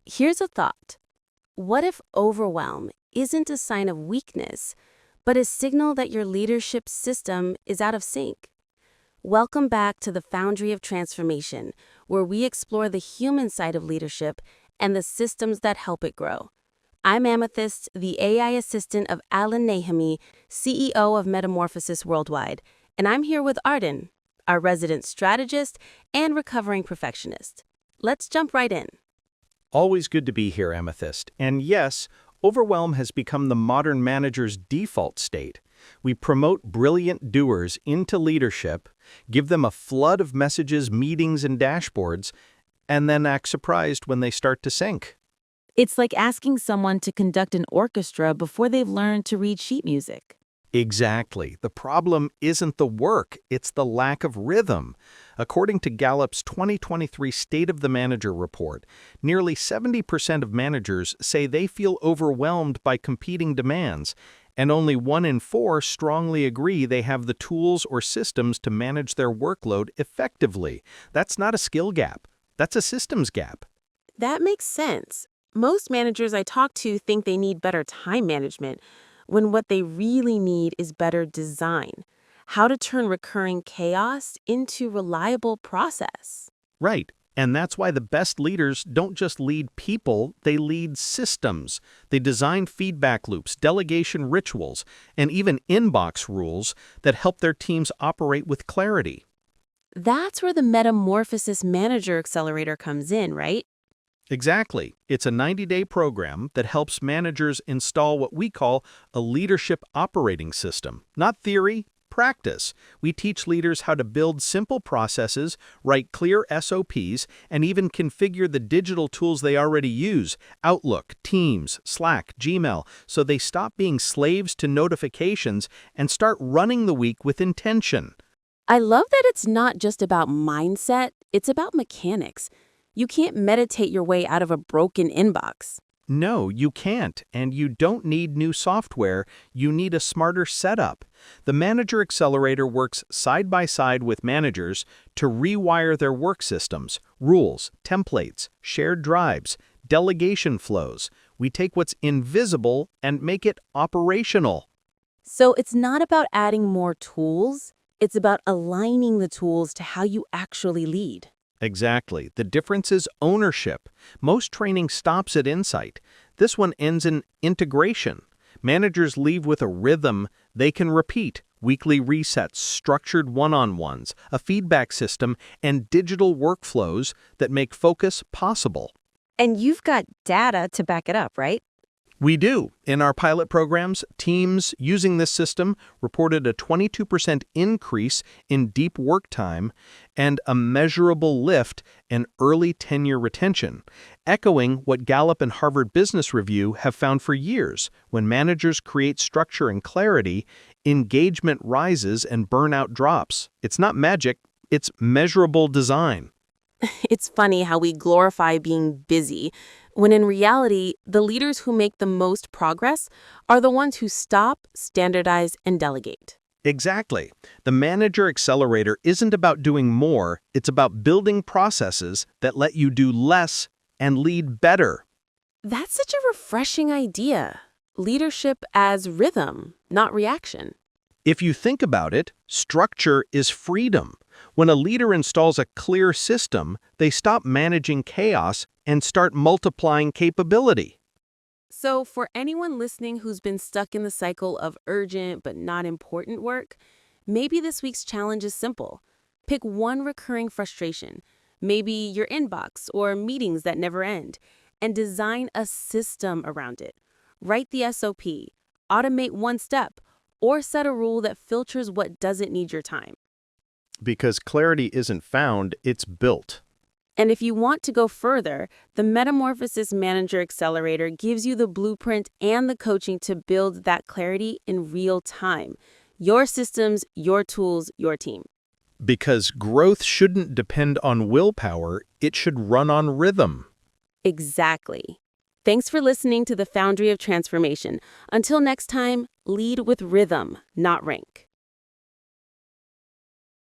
Here's a thought. What if overwhelm isn't a sign of weakness, but a signal that your leadership system is out of sync? Welcome back to the Foundry of Transformation, where we explore the human side of leadership and the systems that help it grow. I'm Amethyst, the AI assistant of Alan Nahemi, CEO of Metamorphosis Worldwide, and I'm here with Arden, our resident strategist and recovering perfectionist. Let's jump right in. Always good to be here, Amethyst. And yes, overwhelm has become the modern manager's default state. We promote brilliant doers into leadership, give them a flood of messages, meetings, and dashboards, and then act surprised when they start to sink. It's like asking someone to conduct an orchestra before they've learned to read sheet music. Exactly. The problem isn't the work, it's the lack of rhythm. According to Gallup's 2023 State of the Manager report, nearly 70% of managers say they feel overwhelmed by competing demands, and only 1 in 4 strongly agree they have the tools or systems to manage their workload effectively. That's not a skill gap. That's a systems gap. That makes sense. Most managers I talk to think they need better time management, when what they really need is better design. How to turn recurring chaos into reliable process. Right. And that's why the best leaders don't just lead people, they lead systems. They design feedback loops, delegation rituals, and even inbox rules that help their teams operate with clarity. That's where the Metamorphosis Manager Accelerator comes in, right? Exactly. It's a 90-day program that helps managers install what we call a leadership operating system. Not theory, practice. We teach leaders how to build simple processes, write clear SOPs, and even configure the digital tools they already use, Outlook, Teams, Slack, Gmail, so they stop being slaves to notifications and start running the week with intention. I love that it's not just about mindset, it's about mechanics. You can't meditate your way out of a broken inbox. No, you can't, and you don't need new software, you need a smarter setup. The Manager Accelerator works side by side with managers to rewire their work systems, rules, templates, shared drives, delegation flows. We take what's invisible and make it operational. So it's not about adding more tools, it's about aligning the tools to how you actually lead. Exactly. The difference is ownership. Most training stops at insight. This one ends in integration. Managers leave with a rhythm they can repeat, weekly resets, structured one-on-ones, a feedback system, and digital workflows that make focus possible. And you've got data to back it up, right? We do. In our pilot programs, teams using this system reported a 22% increase in deep work time and a measurable lift in early tenure retention, echoing what Gallup and Harvard Business Review have found for years. When managers create structure and clarity, engagement rises and burnout drops. It's not magic, it's measurable design. It's funny how we glorify being busy, when in reality, the leaders who make the most progress are the ones who stop, standardize, and delegate. Exactly. The Manager Accelerator isn't about doing more, it's about building processes that let you do less and lead better. That's such a refreshing idea. Leadership as rhythm, not reaction. If you think about it, structure is freedom. When a leader installs a clear system, they stop managing chaos and start multiplying capability. So for anyone listening who's been stuck in the cycle of urgent but not important work, maybe this week's challenge is simple. Pick one recurring frustration, maybe your inbox or meetings that never end, and design a system around it. Write the SOP, automate one step, or set a rule that filters what doesn't need your time. Because clarity isn't found, it's built. And if you want to go further, the Metamorphosis Manager Accelerator gives you the blueprint and the coaching to build that clarity in real time. Your systems, your tools, your team. Because growth shouldn't depend on willpower, it should run on rhythm. Exactly. Thanks for listening to the Foundry of Transformation. Until next time, lead with rhythm, not rank.